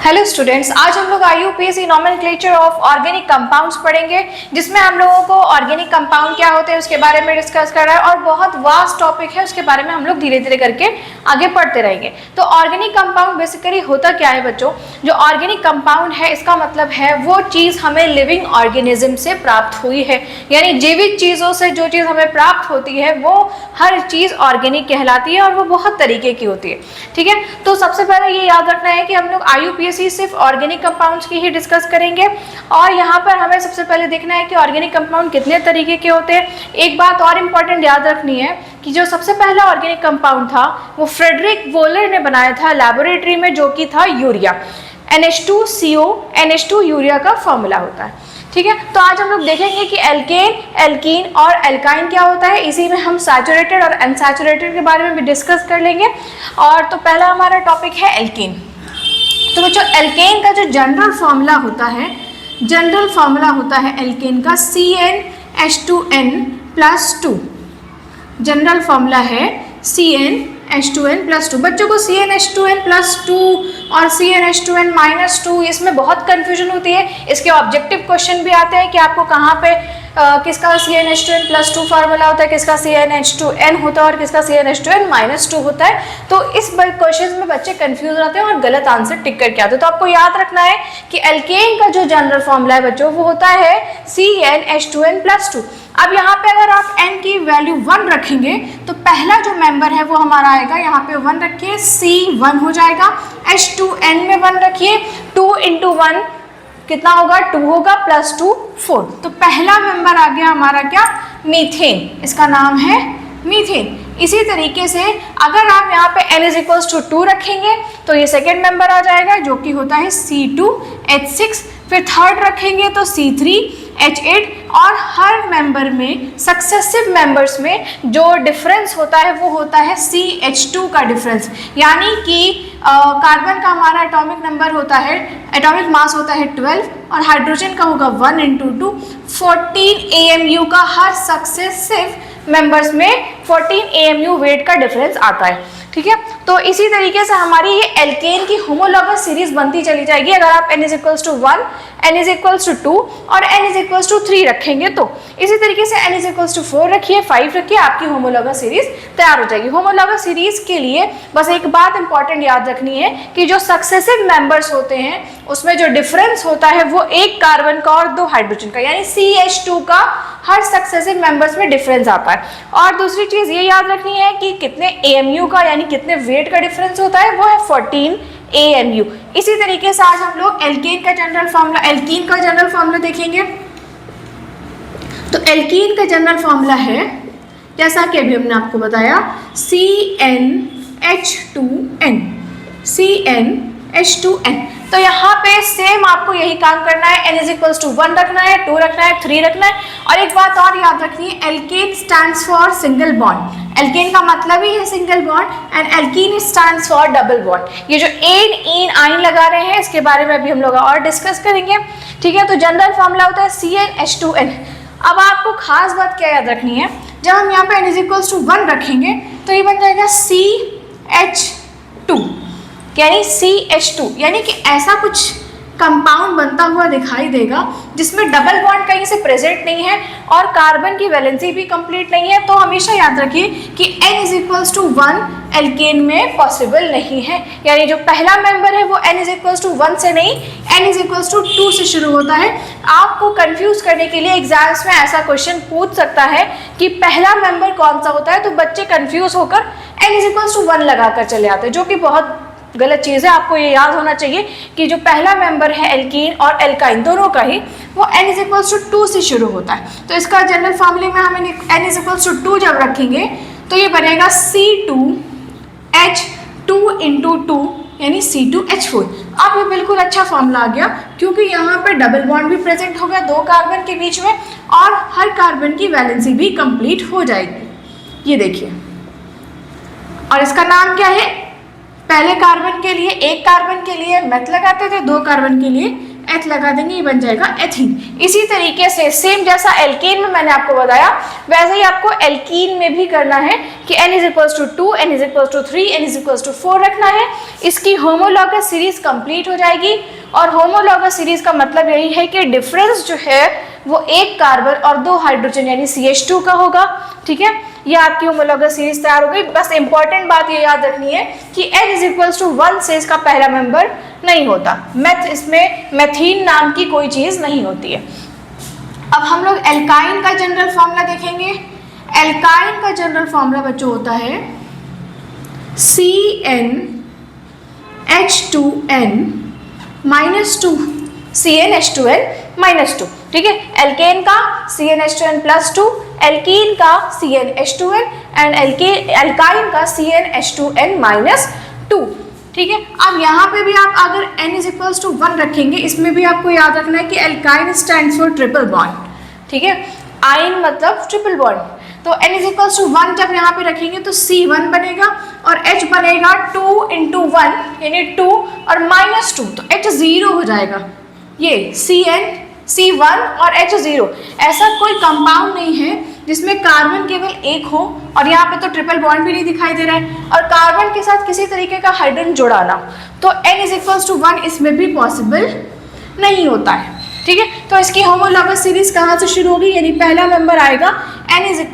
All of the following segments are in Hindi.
हेलो स्टूडेंट्स, आज हम लोग IUPAC nomenclature of organic compounds पढ़ेंगे, जिसमें हम लोगों को ऑर्गेनिक कंपाउंड क्या होते हैं उसके बारे में डिस्कस कर रहा है और बहुत वास्ट टॉपिक है, उसके बारे में हम लोग धीरे धीरे करके आगे पढ़ते रहेंगे। तो ऑर्गेनिक कंपाउंड बेसिकली होता क्या है बच्चों? जो ऑर्गेनिक कंपाउंड है इसका मतलब है वो चीज़ हमें लिविंग ऑर्गेनिज्म से प्राप्त हुई है, यानी जीवित चीज़ों से जो चीज़ हमें प्राप्त होती है वो हर चीज़ ऑर्गेनिक कहलाती है और वो बहुत तरीके की होती है। ठीक है, तो सबसे पहले ये याद रखना है कि हम लोग IUPAC सिर्फ ऑर्गेनिक कंपाउंड्स की ही डिस्कस करेंगे और यहाँ पर हमें सबसे पहले देखना है कि ऑर्गेनिक कंपाउंड कितने तरीके के होते हैं। एक बात और इम्पॉर्टेंट याद रखनी है कि जो सबसे पहला ऑर्गेनिक कंपाउंड था वो फ्रेडरिक वोलर ने बनाया था लैबोरेटरी में, जो कि था यूरिया। NH2CO NH2 यूरिया का फॉर्मूला होता है। ठीक है, तो आज हम लोग देखेंगे कि एल्केन, एल्कीन और एल्काइन क्या होता है। इसी में हम सैचुरेटेड और अनसैचुरेटेड के बारे में भी डिस्कस कर लेंगे। और तो पहला हमारा टॉपिक है एल्कीन। तो बच्चों, एल्केन का जो जनरल फार्मूला होता है एल्केन का CnH2n+2। जनरल फार्मूला है CnH2n+2। बच्चों को CnH2n+2 और CnH2n-2 इसमें बहुत कन्फ्यूजन होती है। इसके ऑब्जेक्टिव क्वेश्चन भी आते हैं कि आपको कहाँ पे किसका CnH2n+2 फार्मूला होता है, किसका CnH2n होता है और किसका CnH2n-2 होता है। तो इस क्वेश्चन में बच्चे कंफ्यूज रहते हैं और गलत आंसर टिक करके आते हैं। तो आपको याद रखना है कि एल्केन का जो जनरल फार्मूला है बच्चों वो होता है CnH2n+2। अब यहाँ पे अगर आप n की वैल्यू 1 रखेंगे तो पहला जो मेंबर है वो हमारा आएगा, यहाँ पे 1 रखिए, C1 हो जाएगा। H2n में 1 रखिए, 2 × 1 कितना होगा? 2 होगा, +2 4। तो पहला मेंबर आ गया हमारा क्या? मीथेन। इसका नाम है मीथेन। इसी तरीके से अगर आप यहाँ पे n=2 रखेंगे तो ये सेकेंड मेंबर आ जाएगा, जो कि होता है C2H6। फिर थर्ड रखेंगे तो C3H8। और हर मेंबर में, सक्सेसिव मेंबर्स में जो डिफरेंस होता है वो होता है CH2 का डिफरेंस। यानी कि कार्बन का हमारा एटॉमिक नंबर होता है, एटॉमिक मास होता है 12 और हाइड्रोजन का होगा 1 × 2 14 AMU का हर सक्सेसिव मेंबर्स में 14 AMU वेट का डिफरेंस आता है। ठीक है, तो इसी तरीके से हमारी ये एल्केन की होमोलॉगस सीरीज बनती चली जाएगी। अगर आप n=1, n=2 और n=3 रखेंगे तो इसी तरीके से n=4 रखिए, 5 रखिए, आपकी होमोलॉगस सीरीज तैयार हो जाएगी। होमोलॉगस सीरीज के लिए बस एक बात इंपॉर्टेंट याद रखनी है कि जो सक्सेसिव मेंबर्स होते हैं उसमें जो डिफरेंस होता है वो एक कार्बन का और 2 हाइड्रोजन का, यानी CH2 का हर सक्सेसिव मेंबर्स में डिफरेंस आता है। और दूसरी चीज ये याद रखनी है कि कितने AMU का यानी कितने वेट का डिफरेंस होता है, वो है 14 AMU। इसी तरीके से आज हम लोग एल्कीन का जनरल फार्मूला देखेंगे। तो एल्कीन का जनरल फार्मूला है, जैसा कि अभी हमने आपको बताया, CnH2n। तो यहाँ पे सेम आपको यही काम करना है, n=1 रखना है, 2 रखना है, 3 रखना है। और एक बात और याद रखनी है, alkane stands for single bond. Alkane का मतलब ही है single bond and alkene stands for double bond. ये जो एन, इन, आइन लगा रहे हैं इसके बारे में अभी हम लोग और डिस्कस करेंगे। ठीक है, तो जनरल फार्मूला होता है CnH2n। अब आपको खास बात क्या याद रखनी है, जब हम यहाँ पे n=1 रखेंगे तो ये बन जाएगा CH2, यानी CH2, यानी कि ऐसा कुछ कंपाउंड बनता हुआ दिखाई देगा जिसमें डबल बॉन्ड कहीं से प्रेजेंट नहीं है और कार्बन की वैलेंसी भी कंप्लीट नहीं है। तो हमेशा याद रखिए कि n=1 एल्केन में पॉसिबल नहीं है, यानी जो पहला मेंबर है वो n=1 से नहीं, n=2 से शुरू होता है। आपको कंफ्यूज करने के लिए एग्जाम्स में ऐसा क्वेश्चन पूछ सकता है कि पहला मेंबर कौन सा होता है, तो बच्चे कंफ्यूज होकर n=1 लगाकर चले आते हैं, जो कि बहुत गलत चीज़ है। आपको ये याद होना चाहिए कि जो पहला मेंबर है एल्कीन और एल्काइन दोनों का ही, वो n=2 से शुरू होता है। तो इसका जनरल फार्मूले में हमें n=2 जब रखेंगे तो ये बनेगा C2H2 × 2 यानी C2H4। अब ये बिल्कुल अच्छा फार्मूला आ गया क्योंकि यहाँ पे डबल बॉन्ड भी प्रेजेंट हो गया 2 कार्बन के बीच में और हर कार्बन की वैलेंसी भी कंप्लीट हो जाएगी। ये देखिए, और इसका नाम क्या है? पहले कार्बन के लिए, एक कार्बन के लिए मेथ लगाते थे, 2 कार्बन के लिए एथ लगा देंगे, ये बन जाएगा एथीन। इसी तरीके से सेम जैसा एल्केन में मैंने आपको बताया वैसे ही आपको एल्कीन में भी करना है कि n = 2, n = 3, n = 4 रखना है। इसकी होमोलॉगस सीरीज कंप्लीट हो जाएगी और होमोलॉगस सीरीज का मतलब यही है कि डिफरेंस जो है वो एक कार्बन और 2 हाइड्रोजन यानी CH2 का होगा। ठीक है, ये आपकी होमोलॉगस सीरीज तैयार हो गई। बस इंपॉर्टेंट बात ये याद रखनी है कि n = 1 से इसका पहला मेंबर नहीं होता। इसमें मेथीन नाम की कोई चीज नहीं होती है। अब हम लोग एल्काइन का जनरल फॉर्मूला देखेंगे। एल्काइन का जनरल फॉर्मूला बच्चों होता है CnH2n-2, CnH2n-2। ठीक है, एल्केन का CnH2n+2, एल्कीन का CnH2n एंड एल्काइन का CnH2n-2। ठीक है, अब यहाँ पे भी आप अगर n = 1 रखेंगे, इसमें भी आपको याद रखना है कि alkyne stands for triple bond. ठीक है, आइन मतलब ट्रिपल बॉन्ड, तो n = 1 जब यहाँ पे रखेंगे तो C1 बनेगा और H बनेगा 2 × 1 यानी 2 और -2, तो H 0 हो जाएगा। ये C1 और H 0। ऐसा कोई कंपाउंड नहीं है जिसमें कार्बन केवल एक हो और यहाँ पे तो ट्रिपल बॉन्ड भी नहीं दिखाई दे रहा है और कार्बन के साथ किसी तरीके का हाइड्रोजन जुड़ा ना, तो n = 1 इसमें भी पॉसिबल नहीं होता है। ठीक है, तो इसकी होमोलॉगस सीरीज कहाँ से शुरू होगी, यानी पहला मेंबर आएगा n =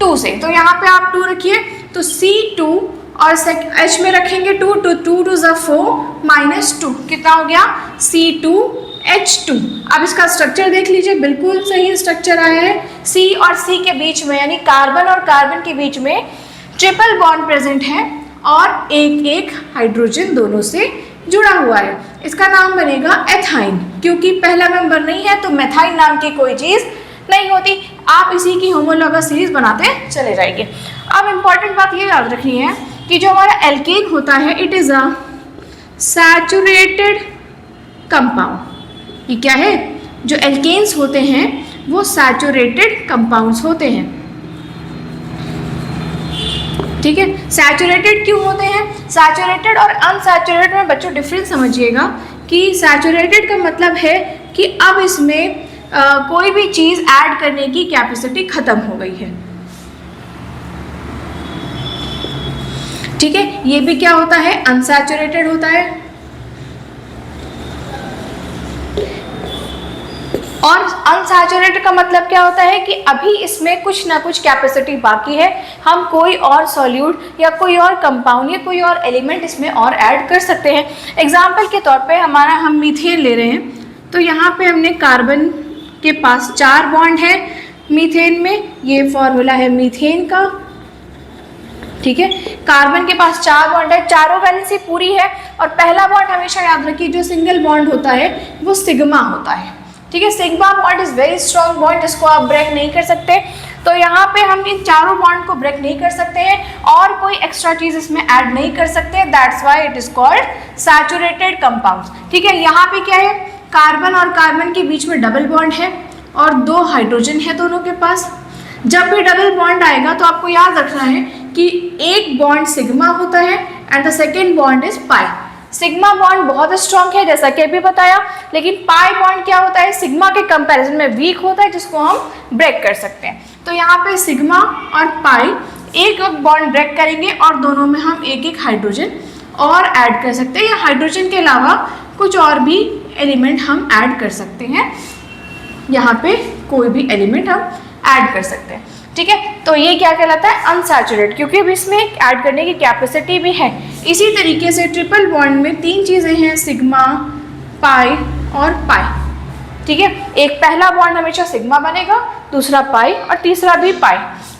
2 से, तो यहाँ पे आप 2 रखिए, तो C2 और H में रखेंगे 2, तो 2 × 2 = 4 -2 कितना हो गया C2H2। अब इसका स्ट्रक्चर देख लीजिए, बिल्कुल सही स्ट्रक्चर आया है। C और C के बीच में यानी कार्बन और कार्बन के बीच में ट्रिपल बॉन्ड प्रेजेंट है और एक हाइड्रोजन दोनों से जुड़ा हुआ है। इसका नाम बनेगा एथाइन, क्योंकि पहला मेंबर नहीं है तो मेथाइन नाम की कोई चीज नहीं होती। आप इसी की होमोलॉगस सीरीज बनाते चले जाएंगे। अब इंपॉर्टेंट बात ये याद रखनी है कि जो हमारा एल्केन होता है it is a saturated compound. ये क्या है, जो एल्केन्स होते हैं वो सैचुरेटेड कंपाउंड्स होते हैं। ठीक है, सैचुरेटेड क्यों होते हैं, सैचुरेटेड और अनसैचुरेटेड में बच्चों डिफरेंस समझिएगा कि सैचुरेटेड का मतलब है कि अब इसमें कोई भी चीज़ ऐड करने की कैपेसिटी खत्म हो गई है। ठीक है, ये भी क्या होता है, अनसैचुरेटेड होता है। और अनसैचुरेटेड का मतलब क्या होता है कि अभी इसमें कुछ ना कुछ कैपेसिटी बाकी है, हम कोई और सॉल्यूट या कोई और कंपाउंड या कोई और एलिमेंट इसमें और ऐड कर सकते हैं। एग्जाम्पल के तौर पे हम मीथेन ले रहे हैं, तो यहाँ पे हमने कार्बन के पास 4 बॉन्ड है मीथेन में, ये फॉर्मूला है मीथेन का। ठीक है, कार्बन के पास 4 बॉन्ड है, चारों वैलेंसी पूरी है और पहला बॉन्ड हमेशा याद रखिए जो सिंगल बॉन्ड होता है वो सिग्मा होता है। ठीक है, sigma bond is very strong bond जिसको आप ब्रेक नहीं कर सकते, तो यहाँ पे हम इन चारों बॉन्ड को ब्रेक नहीं कर सकते हैं और कोई एक्स्ट्रा चीज इसमें ऐड नहीं कर सकते, that's why it is called saturated compounds. ठीक है, यहाँ पे क्या है, कार्बन और कार्बन के बीच में डबल बॉन्ड है और 2 हाइड्रोजन है दोनों के पास। जब भी डबल बॉन्ड आएगा तो आपको याद रखना है कि एक बॉन्ड सिग्मा होता है and the second bond is pi. Sigma bond बहुत स्ट्रॉन्ग है जैसा कि अभी बताया, लेकिन पाई बॉन्ड क्या होता है, सिग्मा के कंपैरिजन में वीक होता है जिसको हम ब्रेक कर सकते हैं। तो यहाँ पे सिग्मा और पाई एक बॉन्ड ब्रेक करेंगे और दोनों में हम एक हाइड्रोजन और ऐड कर सकते हैं, या हाइड्रोजन के अलावा कुछ और भी एलिमेंट हम ऐड कर सकते हैं। यहाँ पे कोई भी एलिमेंट हम ऐड कर सकते हैं। ठीक है, तो ये क्या कहलाता है, अनसैचुरेटेड, क्योंकि अब इसमें ऐड करने की कैपेसिटी भी है। इसी तरीके से ट्रिपल बॉन्ड में 3 चीज़ें हैं, सिग्मा, पाई और पाई। ठीक है, एक पहला बॉन्ड हमेशा सिग्मा बनेगा, दूसरा पाई और तीसरा भी पाई।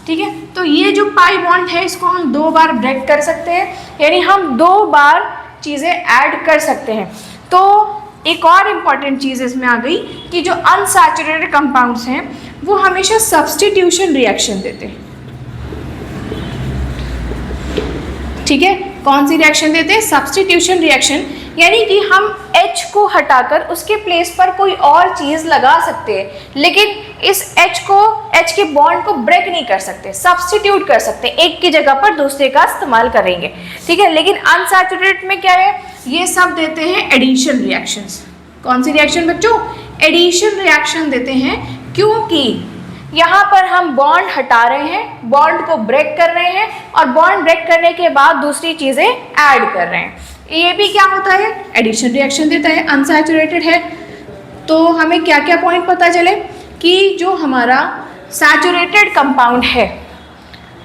ठीक है, तो ये जो पाई बॉन्ड है इसको हम 2 बार ब्रेक कर सकते हैं, यानी हम 2 बार चीज़ें ऐड कर सकते हैं। तो एक और इम्पॉर्टेंट चीज़ इसमें आ गई कि जो अनसैचुरेटेड कंपाउंड्स हैं वो हमेशा सब्स्टिट्यूशन रिएक्शन देते हैं। ठीक है, कौन सी रिएक्शन देते हैं, सब्स्टिट्यूशन रिएक्शन, यानी कि हम H को हटाकर उसके प्लेस पर कोई और चीज़ लगा सकते हैं, लेकिन इस H के बॉन्ड को ब्रेक नहीं कर सकते, सब्स्टिट्यूट कर सकते, एक की जगह पर दूसरे का इस्तेमाल करेंगे। ठीक है, लेकिन अनसैचुरेटेड में क्या है, ये सब देते हैं एडिशन रिएक्शंस। कौन सी रिएक्शन बच्चों? एडिशन रिएक्शन देते हैं, क्योंकि यहाँ पर हम बॉन्ड हटा रहे हैं, बॉन्ड को ब्रेक कर रहे हैं और बॉन्ड ब्रेक करने के बाद दूसरी चीजें ऐड कर रहे हैं। ये भी क्या होता है? एडिशन रिएक्शन देता है, अनसैचुरेटेड है। तो हमें क्या क्या पॉइंट पता चले कि जो हमारा सैचुरेटेड कंपाउंड है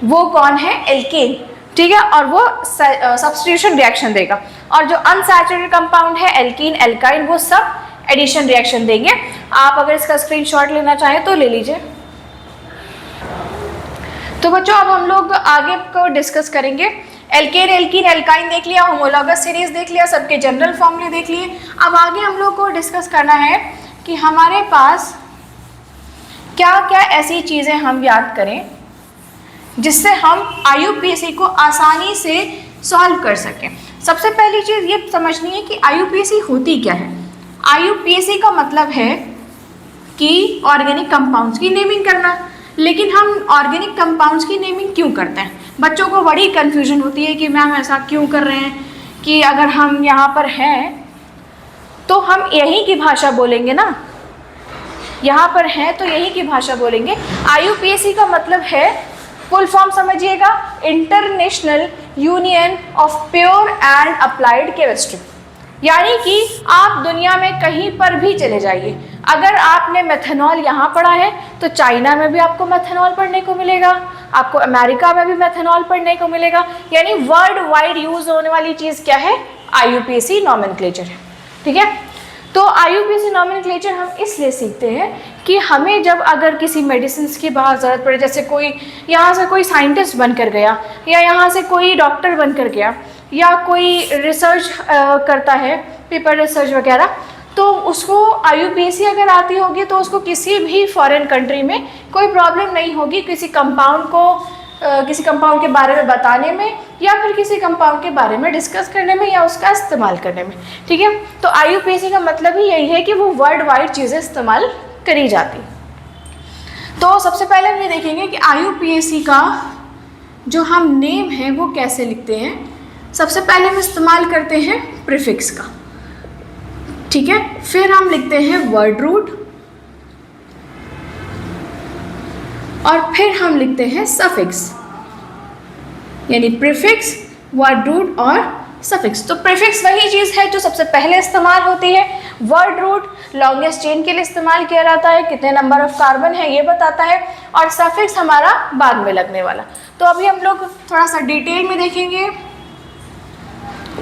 वो कौन है? एल्केन, ठीक है, और वो सब्स्टिट्यूशन रिएक्शन देगा, और जो अनसैचुरेटेड कंपाउंड है एल्कीन एल्काइन वो सब एडिशन रिएक्शन देंगे। आप अगर इसका स्क्रीनशॉट लेना चाहें तो ले लीजिए। तो बच्चों अब हम लोग आगे को डिस्कस करेंगे। एल्केन एल्कीन एल्काइन देख लिया, होमोलॉगस सीरीज देख लिया, सबके जनरल फॉर्मूले देख लिए। अब आगे हम लोग को डिस्कस करना है कि हमारे पास क्या क्या ऐसी चीज़ें हम याद करें जिससे हम आईयूपीएसी को आसानी से सॉल्व कर सकें। सबसे पहली चीज़ ये समझनी है कि आईयूपीएसी होती क्या है। आईयूपीएसी का मतलब है कि ऑर्गेनिक कंपाउंड्स की नेमिंग करना। लेकिन हम ऑर्गेनिक कंपाउंड्स की नेमिंग क्यों करते हैं? बच्चों को बड़ी कन्फ्यूजन होती है कि मैम ऐसा क्यों कर रहे हैं, कि अगर हम यहाँ पर हैं तो हम यहीं की भाषा बोलेंगे ना, यहाँ पर हैं तो यहीं की भाषा बोलेंगे। आईयूपीएसी का मतलब है, फुल फॉर्म समझिएगा, international union of pure and applied chemistry. यानी कि आप दुनिया में कहीं पर भी चले जाइए, अगर आपने मेथनॉल यहाँ पढ़ा है तो चाइना में भी आपको मेथनॉल पढ़ने को मिलेगा, आपको अमेरिका में भी मेथनॉल पढ़ने को मिलेगा। यानी वर्ल्ड वाइड यूज होने वाली चीज़ क्या है? आईयूपीएसी नॉमेनक्लेचर है, ठीक है। तो आईयूपीएसी नॉमेनक्लेचर हम इसलिए सीखते हैं कि हमें जब अगर किसी मेडिसिन की बहुत ज़रूरत पड़े, जैसे कोई यहाँ से कोई साइंटिस्ट बनकर गया, या यहाँ से कोई डॉक्टर बनकर गया, या कोई रिसर्च करता है, पेपर रिसर्च वगैरह, तो उसको आईयूपीएसी अगर आती होगी तो उसको किसी भी फॉरेन कंट्री में कोई प्रॉब्लम नहीं होगी किसी कंपाउंड के बारे में बताने में, या फिर किसी कंपाउंड के बारे में डिस्कस करने में, या उसका इस्तेमाल करने में, ठीक है। तो आईयूपीएसी का मतलब ही यही है कि वो वर्ल्ड वाइड चीज़ें इस्तेमाल करी जाती। तो सबसे पहले हम ये देखेंगे कि आईयूपीएसी का जो हम नेम है वो कैसे लिखते हैं। सबसे पहले हम इस्तेमाल करते हैं प्रीफिक्स का, ठीक है। फिर हम लिखते हैं वर्ड रूट, और फिर हम लिखते हैं सफिक्स, यानी प्रीफिक्स, वर्ड रूट और सफिक्स। तो प्रीफिक्स वही चीज़ है जो सबसे पहले इस्तेमाल होती है। वर्ड रूट लॉन्गेस्ट चेन के लिए इस्तेमाल किया जाता है, कितने नंबर ऑफ कार्बन है ये बताता है, और सफिक्स हमारा बाद में लगने वाला। तो अभी हम लोग थोड़ा सा डिटेल में देखेंगे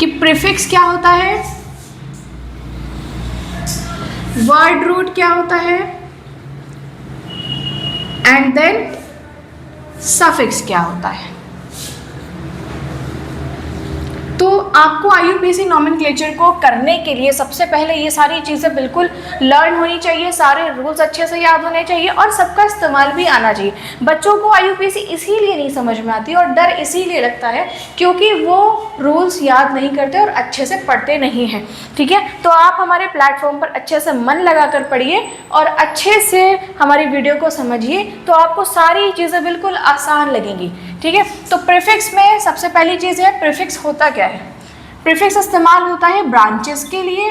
कि प्रीफिक्स क्या होता है, वर्ड रूट क्या होता है, एंड देन सफिक्स क्या होता है। तो आपको आईयूपीएसी नॉमेनक्लेचर को करने के लिए सबसे पहले ये सारी चीज़ें बिल्कुल लर्न होनी चाहिए, सारे रूल्स अच्छे से याद होने चाहिए, और सबका इस्तेमाल भी आना चाहिए। बच्चों को आईयूपीएसी इसीलिए नहीं समझ में आती और डर इसीलिए लगता है क्योंकि वो रूल्स याद नहीं करते और अच्छे से पढ़ते नहीं हैं, ठीक है। तो आप हमारे प्लेटफॉर्म पर अच्छे से मन लगा कर पढ़िए और अच्छे से हमारी वीडियो को समझिए, तो आपको सारी चीज़ें बिल्कुल आसान लगेंगी, ठीक है। तो प्रीफिक्स में सबसे पहली चीज़ है, प्रीफिक्स होता क्या है। प्रीफिक्स इस्तेमाल होता है ब्रांचेस के लिए,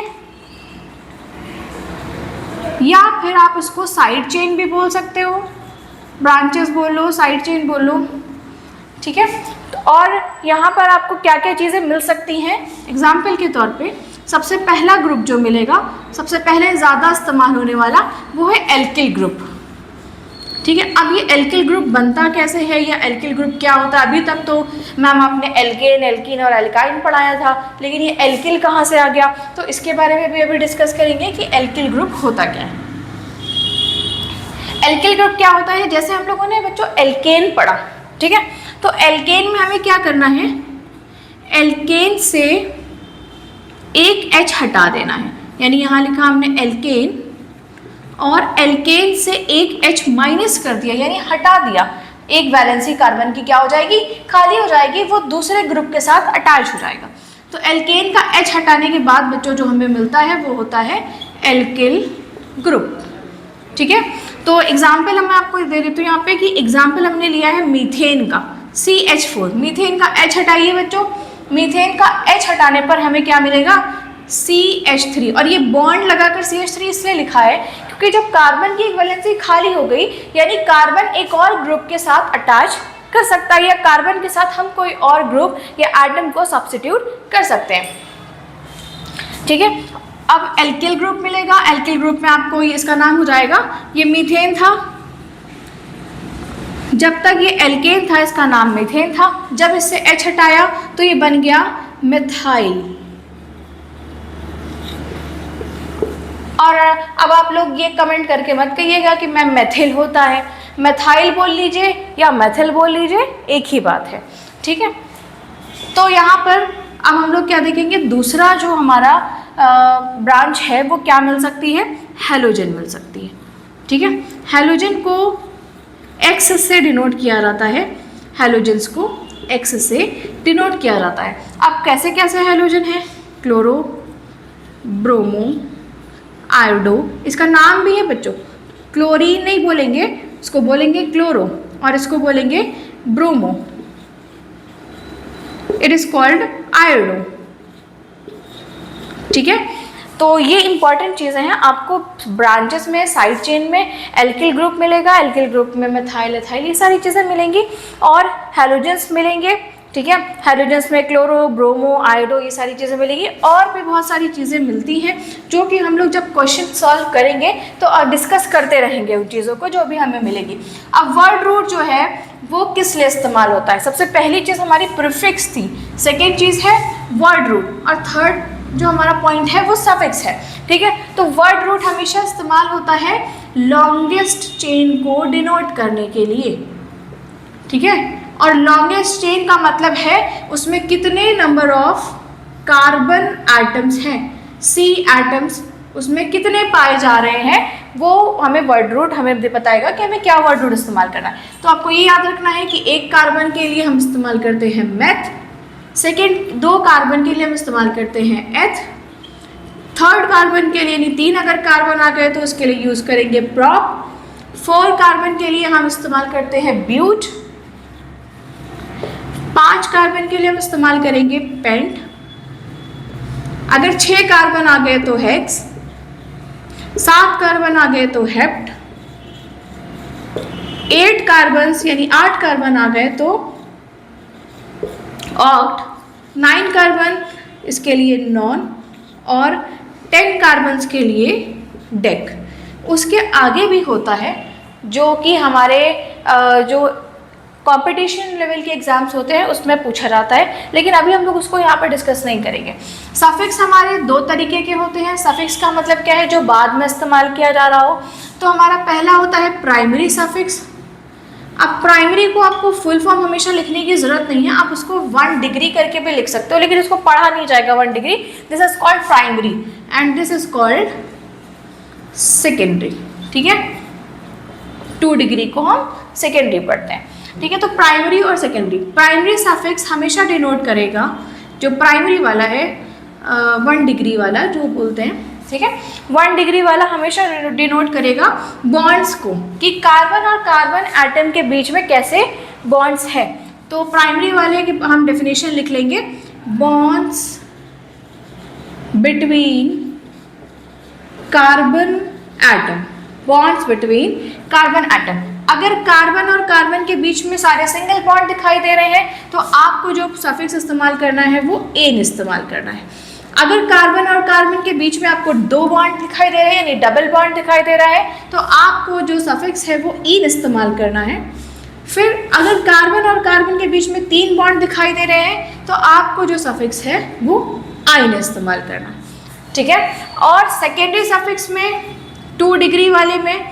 या फिर आप इसको साइड चेन भी बोल सकते हो, ब्रांचेस बोल लो, साइड चेन बोल लो, ठीक है। और यहाँ पर आपको क्या क्या चीज़ें मिल सकती हैं, एग्जाम्पल के तौर पे सबसे पहला ग्रुप जो मिलेगा, सबसे पहले ज़्यादा इस्तेमाल होने वाला वो है एल्किल ग्रुप, ठीक है। अब ये एल्किल ग्रुप बनता कैसे है, या एल्किल ग्रुप क्या होता है। अभी तक तो मैम आपने एल्केन, एल्कीन और एल्काइन पढ़ाया था, लेकिन ये एल्किल कहाँ से आ गया, तो इसके बारे में भी अभी डिस्कस करेंगे कि एल्किल ग्रुप होता क्या है। एल्किल ग्रुप क्या होता है, जैसे हम लोगों ने बच्चों एल्केन पढ़ा, ठीक है। तो एल्केन में हमें क्या करना है, एल्केन से एक H हटा देना है, यानी यहाँ लिखा हमने एल्केन, और एल्केन से एक H माइनस कर दिया, यानी हटा दिया, एक वैलेंसी कार्बन की क्या हो जाएगी, खाली हो जाएगी, वो दूसरे ग्रुप के साथ अटैच हो जाएगा। तो एल्केन का H हटाने के बाद बच्चों जो हमें मिलता है वो होता है एल्किल ग्रुप, ठीक है। तो एग्जाम्पल मैं आपको दे देती हूँ यहाँ पे कि एग्जाम्पल हमने लिया है मीथेन का, CH4। मीथेन का H हटाइए बच्चों, मीथेन का H हटाने पर हमें क्या मिलेगा, CH3, और ये बॉन्ड लगाकर CH3 इसलिए लिखा है क्योंकि जब कार्बन की एक वैलेंसी खाली हो गई यानी कार्बन एक और ग्रुप के साथ अटैच कर सकता है, या कार्बन के साथ हम कोई और ग्रुप या एटम को सब्स्टिट्यूट कर सकते हैं। ठीक है, अब एल्किल ग्रुप मिलेगा। एल्किल ग्रुप में आपको इसका नाम हो जाएगा, ये मीथेन था, जब तक ये एल्केन था इसका नाम मीथेन था, जब इससे H हटाया तो ये बन गया मिथाइल। और अब आप लोग ये कमेंट करके मत कहिएगा कि मैम मेथिल होता है, मेथाइल बोल लीजिए या मेथिल बोल लीजिए, एक ही बात है। ठीक है, तो यहाँ पर अब हम लोग क्या देखेंगे, दूसरा जो हमारा ब्रांच है वो क्या मिल सकती है, हैलोजन मिल सकती है। ठीक है, हैलोजन को X से डिनोट किया जाता है, हैलोजन्स को X से डिनोट किया जाता है। अब कैसे कैसे हैलोजन है, क्लोरो, ब्रोमो, आयोडो, इसका नाम भी है बच्चों, क्लोरीन नहीं बोलेंगे, इसको बोलेंगे क्लोरो और इसको बोलेंगे bromo, it is called iodo. ठीक है, तो ये इंपॉर्टेंट चीज़ें हैं। आपको ब्रांचेस में, साइड चेन में एल्किल ग्रुप मिलेगा, एल्किल ग्रुप में मेथाइल, एथाइल, ये सारी चीज़ें मिलेंगी, और हैलोजेंस मिलेंगे। ठीक है, हैलोजेंस में क्लोरो, ब्रोमो, आयोडो, ये सारी चीज़ें मिलेंगी, और भी बहुत सारी चीज़ें मिलती हैं जो कि हम लोग जब क्वेश्चन सॉल्व करेंगे तो डिस्कस करते रहेंगे उन चीज़ों को जो भी हमें मिलेगी। अब वर्ड रूट जो है वो किस लिए इस्तेमाल होता है, सबसे पहली चीज़ हमारी प्रीफिक्स थी, सेकेंड चीज़ है वर्ड रूट, और थर्ड जो हमारा पॉइंट है वो सफिक्स है। ठीक है, तो वर्ड रूट हमेशा इस्तेमाल होता है लॉन्गेस्ट चेन को डिनोट करने के लिए। ठीक है, और लॉन्गेस्ट चेन का मतलब है उसमें कितने नंबर ऑफ कार्बन एटम्स हैं, C एटम्स उसमें कितने पाए जा रहे हैं, वो हमें वर्ड रूट हमें बताएगा कि हमें क्या वर्ड रूट इस्तेमाल करना है। तो आपको ये याद रखना है कि एक कार्बन के लिए हम इस्तेमाल करते हैं मेथ, सेकेंड 2 कार्बन के लिए हम इस्तेमाल करते हैं एथ, थर्ड कार्बन के लिए यानी 3 अगर कार्बन आ गए तो उसके लिए यूज़ करेंगे प्रॉप, 4 कार्बन के लिए हम इस्तेमाल करते हैं ब्यूट, 5 कार्बन के लिए हम इस्तेमाल करेंगे पेंट, अगर 6 कार्बन आ गए तो हेक्स, 7 कार्बन आ गए तो हेप्ट, 8 कार्बन यानी 8 कार्बन आ गए तो ऑक्ट, 9 कार्बन इसके लिए नॉन, और 10 कार्बन्स के लिए डेक। उसके आगे भी होता है जो कि हमारे जो कंपटीशन लेवल के एग्जाम्स होते हैं उसमें पूछा जाता है, लेकिन अभी हम लोग उसको यहाँ पर डिस्कस नहीं करेंगे। सफिक्स हमारे 2 तरीके के होते हैं। सफिक्स का मतलब क्या है, जो बाद में इस्तेमाल किया जा रहा हो। तो हमारा पहला होता है प्राइमरी सफिक्स। अब प्राइमरी को आपको फुल फॉर्म हमेशा लिखने की जरूरत नहीं है, आप उसको 1 डिग्री करके भी लिख सकते हो, लेकिन उसको पढ़ा नहीं जाएगा 1 degree. This is called primary and this is called secondary. ठीक है, 2 डिग्री को हम सेकेंडरी पढ़ते हैं। ठीक है, तो प्राइमरी और सेकेंडरी, प्राइमरी सफिक्स हमेशा डिनोट करेगा, जो प्राइमरी वाला है 1 डिग्री वाला जो बोलते हैं, ठीक है, 1 डिग्री वाला हमेशा डिनोट करेगा बॉन्ड्स को, कि कार्बन और कार्बन एटम के बीच में कैसे बॉन्ड्स है। तो प्राइमरी वाले की हम डेफिनेशन लिख लेंगे, bonds between carbon atom, bonds between carbon atom. अगर कार्बन और कार्बन के बीच में सारे सिंगल बॉन्ड दिखाई दे रहे हैं तो आपको जो सफिक्स इस्तेमाल करना है वो एन इस्तेमाल करना है। अगर कार्बन और कार्बन के बीच में आपको 2 बॉन्ड दिखाई दे रहे हैं यानी डबल बॉन्ड दिखाई दे रहा है तो आपको जो सफिक्स है वो इन इस्तेमाल करना है। फिर अगर कार्बन और कार्बन के बीच में 3 बॉन्ड दिखाई दे रहे हैं तो आपको जो सफिक्स है वो आइन इस्तेमाल करना है। ठीक है, और सेकेंडरी सफिक्स में 2 डिग्री वाले में,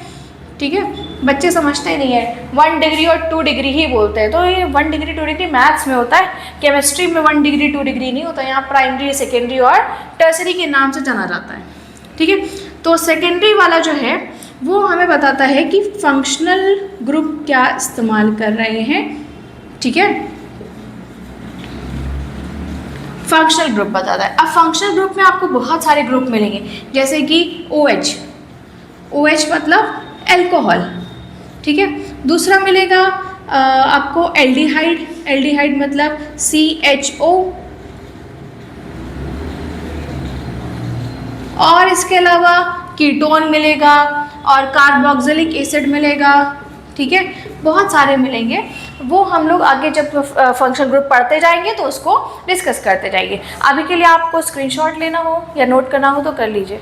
ठीक है, बच्चे समझते ही नहीं है, 1 डिग्री और 2 डिग्री ही बोलते हैं। तो ये 1 डिग्री 2 डिग्री मैथ्स में होता है, केमिस्ट्री में 1 डिग्री 2 डिग्री नहीं होता। यहाँ प्राइमरी, सेकेंडरी और टर्सरी के नाम से जाना जाता है। ठीक है, तो सेकेंडरी वाला जो है वो हमें बताता है कि फंक्शनल ग्रुप क्या इस्तेमाल कर रहे हैं। ठीक है, फंक्शनल ग्रुप बताता है। अब फंक्शनल ग्रुप में आपको बहुत सारे ग्रुप मिलेंगे, जैसे कि OH, OH मतलब एल्कोहल। ठीक है, दूसरा मिलेगा आपको एल्डिहाइड, एल्डिहाइड मतलब CHO, और इसके अलावा कीटोन मिलेगा और कार्बोक्सिलिक एसिड मिलेगा, ठीक है, बहुत सारे मिलेंगे। वो हम लोग आगे जब फंक्शन ग्रुप पढ़ते जाएंगे तो उसको डिस्कस करते जाएंगे। अभी के लिए आपको स्क्रीनशॉट लेना हो या नोट करना हो तो कर लीजिए।